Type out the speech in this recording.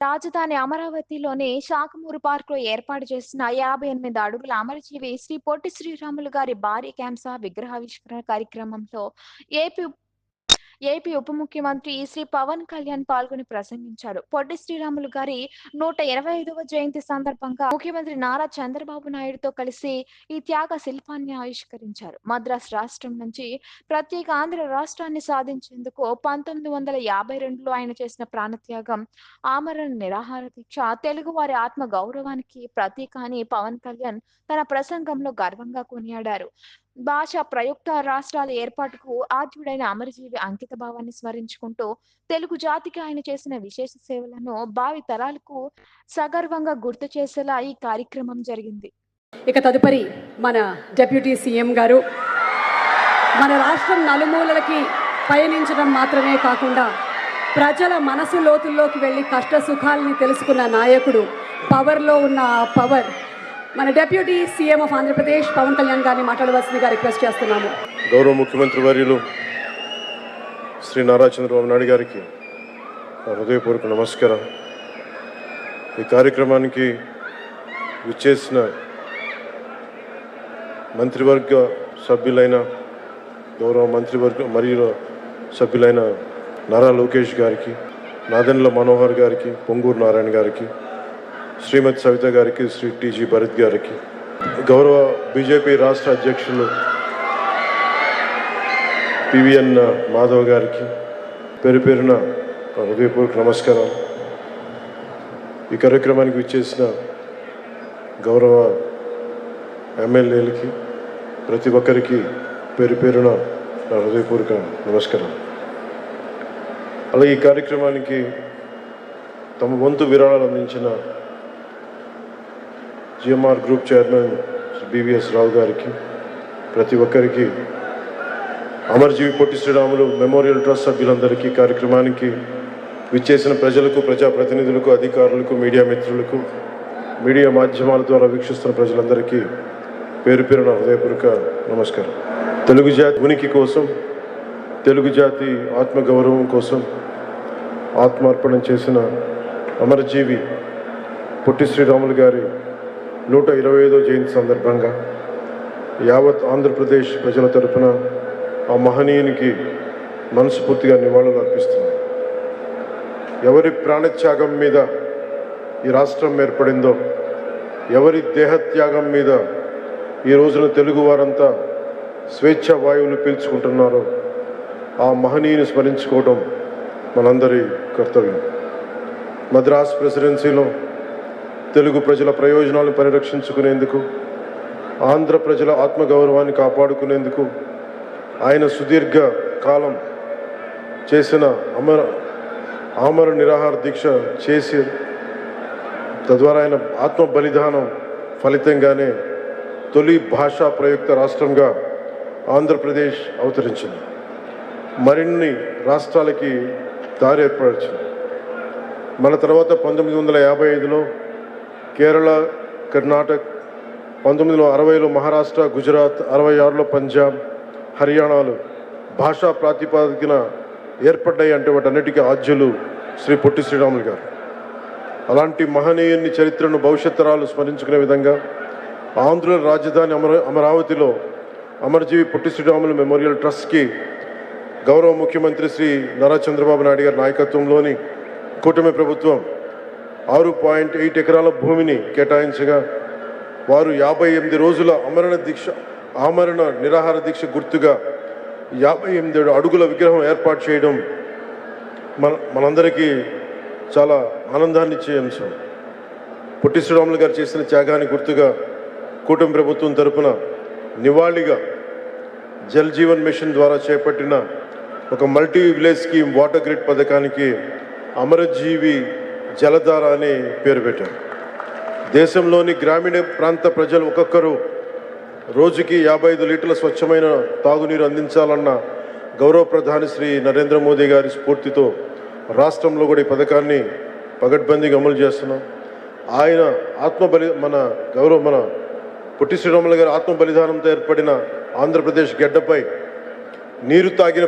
రాజధాని అమరావతిలోని శాఖమూరు పార్కులో ఏర్పాటు చేసిన 58 అడుగుల అమరజీవి శ్రీ పొట్టి శ్రీరాములు గారి భారీ క్యాంసా విగ్రహావిష్కరణ కార్యక్రమంలో ఏపీ ఏపీ ఉప ముఖ్యమంత్రి శ్రీ పవన్ కళ్యాణ్ పాల్గొని ప్రసంగించారు. పొట్టి శ్రీరాములు గారి 125వ జయంతి సందర్భంగా ముఖ్యమంత్రి నారా చంద్రబాబు నాయుడుతో కలిసి ఈ త్యాగ శిల్పాన్ని ఆవిష్కరించారు. మద్రాసు రాష్ట్రం నుంచి ప్రత్యేక ఆంధ్ర రాష్ట్రాన్ని సాధించేందుకు 1952లో ఆయన చేసిన ప్రాణత్యాగం, ఆమరణ నిరాహార దీక్ష తెలుగువారి ఆత్మ గౌరవానికి ప్రతీక అని పవన్ కళ్యాణ్ తన ప్రసంగంలో గర్వంగా కొనియాడారు. భాషా ప్రయుక్త రాష్ట్రాల ఏర్పాటుకు ఆద్యుడైన అమరజీవి అంకిత భావాన్ని స్మరించుకుంటూ తెలుగు జాతికి ఆయన చేసిన విశేష సేవలను భావి తరాలకు సగర్వంగా గుర్తు చేసేలా ఈ కార్యక్రమం జరిగింది. ఇక తదుపరి మన డిప్యూటీ సీఎం గారు మన రాష్ట్రం నలుమూలలకి పయనించడం మాత్రమే కాకుండా ప్రజల మనసు లోతుల్లోకి వెళ్ళి కష్ట సుఖాలని తెలుసుకున్న నాయకుడు, పవర్లో ఉన్న పవర్ మన deputy CM of Andhra Pradesh Pawan Kalyan గారిని మాట్లాడవలసిందిగా రిక్వెస్ట్ చేస్తున్నాము. గౌరవ ముఖ్యమంత్రి వర్యులు శ్రీ నారా చంద్రబాబు నాయుడు గారికి హృదయపూర్వక నమస్కారం. ఈ కార్యక్రమానికి విచ్చేసిన మంత్రివర్గ సభ్యులైన గౌరవ మంత్రివర్గ మరియు సభ్యులైన నారా లోకేష్ గారికి, నాదెండ్ల మనోహర్ గారికి, పొంగూరు నారాయణ గారికి, శ్రీమతి సవిత గారికి, శ్రీ టీజీ భరత్ గారికి, గౌరవ బీజేపీ రాష్ట్ర అధ్యక్షులు పివిఎన్ మాధవ్ గారికి పేరు పేరున హృదయపూర్వక నమస్కారం. ఈ కార్యక్రమానికి విచ్చేసిన గౌరవ ఎమ్మెల్యేలకి ప్రతి ఒక్కరికి పేరు పేరున హృదయపూర్వక నమస్కారం. అలాగే ఈ కార్యక్రమానికి తమ వంతు విరాళాలు అందించిన జిఎంఆర్ గ్రూప్ చైర్మన్ బివిఎస్ రావు గారికి, ప్రతి ఒక్కరికి, అమరజీవి పొట్టి శ్రీరాములు మెమోరియల్ ట్రస్ట్ సభ్యులందరికీ, కార్యక్రమానికి విచ్చేసిన ప్రజలకు, ప్రజాప్రతినిధులకు, అధికారులకు, మీడియా మిత్రులకు, మీడియా మాధ్యమాల ద్వారా వీక్షిస్తున్న ప్రజలందరికీ పేరు పేరున హృదయపూర్వక నమస్కారం. తెలుగు జాతి ఉనికి కోసం, తెలుగు జాతి ఆత్మగౌరవం కోసం ఆత్మార్పణం చేసిన అమరజీవి పొట్టి శ్రీరాములు గారి 125వ జయంతి సందర్భంగా యావత్ ఆంధ్రప్రదేశ్ ప్రజల తరపున ఆ మహనీయునికి మనస్ఫూర్తిగా నివాళులు అర్పిస్తున్నాం. ఎవరి ప్రాణత్యాగం మీద ఈ రాష్ట్రం ఏర్పడిందో, ఎవరి దేహత్యాగం మీద ఈ రోజున తెలుగు వారంతా స్వేచ్ఛ వాయువులు పీల్చుకుంటున్నారో ఆ మహనీయుని స్మరించుకోవడం మనందరి కర్తవ్యం. మద్రాసు ప్రెసిడెన్సీలో తెలుగు ప్రజల ప్రయోజనాలను పరిరక్షించుకునేందుకు, ఆంధ్ర ప్రజల ఆత్మగౌరవాన్ని కాపాడుకునేందుకు ఆయన సుదీర్ఘ కాలం చేసిన ఆమరణ నిరాహార దీక్ష చేసి, తద్వారా ఆయన ఆత్మ బలిదానం ఫలితంగానే తొలి భాషా ప్రయుక్త రాష్ట్రంగా ఆంధ్రప్రదేశ్ అవతరించింది. మరిన్ని రాష్ట్రాలకి దారి ఏర్పరిచింది. మన తర్వాత 1955లో కేరళ, కర్ణాటక, 1960లో మహారాష్ట్ర, గుజరాత్, 66లో పంజాబ్, హర్యానాలు భాషా ప్రాతిపాదికన ఏర్పడ్డాయి. అంటే వాటన్నిటికీ ఆద్యులు శ్రీ పొట్టి శ్రీరాములు గారు. అలాంటి మహనీయుని చరిత్రను భవిష్యత్ తరాలు స్మరించుకునే విధంగా ఆంధ్ర రాజధాని అమరావతిలో అమరజీవి పొట్టి శ్రీరాములు మెమోరియల్ ట్రస్ట్కి గౌరవ ముఖ్యమంత్రి శ్రీ నారా చంద్రబాబు నాయుడు గారి నాయకత్వంలోని కూటమి ప్రభుత్వం 6.8 ఎకరాల భూమిని కేటాయించగా, వారు 58 రోజుల ఆమరణ నిరాహార దీక్ష గుర్తుగా 58 అడుగుల విగ్రహం ఏర్పాటు చేయడం మనందరికీ చాలా ఆనందాన్ని ఇచ్చే అంశం. పొట్టి శ్రీరాములు గారు చేసిన త్యాగాన్ని గుర్తుగా కూటమి ప్రభుత్వం తరపున నివాళిగా జల్ జీవన్ మిషన్ ద్వారా చేపట్టిన ఒక multi village scheme water grid పథకానికి అమరజీవి జలధార అని పేరు పెట్టారు. దేశంలోని గ్రామీణ ప్రాంత ప్రజలు ఒక్కొక్కరు రోజుకి 55 లీటర్ల స్వచ్ఛమైన తాగునీరు అందించాలన్న గౌరవ ప్రధాని శ్రీ నరేంద్ర మోదీ గారి స్ఫూర్తితో రాష్ట్రంలో కూడా ఈ పథకాన్ని పగడ్బందీగా అమలు చేస్తున్నాం. ఆయన మన పొట్టి శ్రీరాములు గారి ఆత్మ బలిదానంతో ఏర్పడిన ఆంధ్రప్రదేశ్ గడ్డపై నీరు తాగిన